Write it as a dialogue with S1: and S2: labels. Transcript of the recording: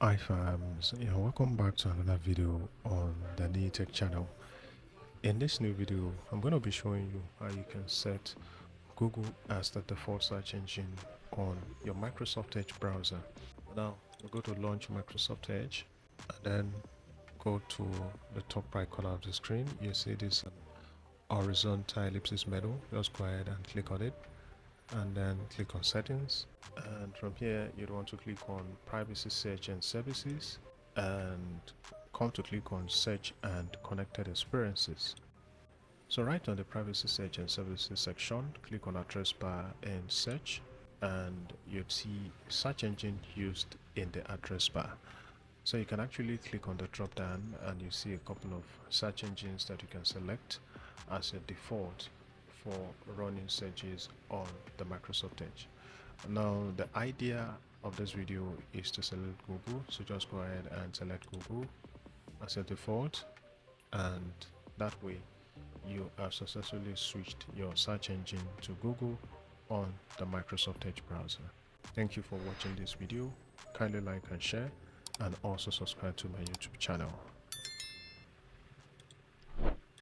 S1: Hi fams, welcome back to another video on the NeTech channel. In this new video, I'm going to be showing you how you can set Google as the default search engine on your Microsoft Edge browser. Now, you go to launch Microsoft Edge and then go to the top right corner of the screen. You see this horizontal ellipsis menu. Just go ahead and click on it and then click on settings, and from here you'd want to click on privacy search and services and come to click on search and connected experiences. So right on the privacy search and services section, click on address bar and search, and you'd see search engine used in the address bar. So you can actually click on the drop down and you see a couple of search engines that you can select as a default for running searches on the Microsoft Edge. Now the idea of this video is to select Google, so just go ahead and select Google as a default, and that way you have successfully switched your search engine to Google on the Microsoft Edge browser. Thank you for watching this video. Kindly like and share, and also subscribe to my YouTube channel.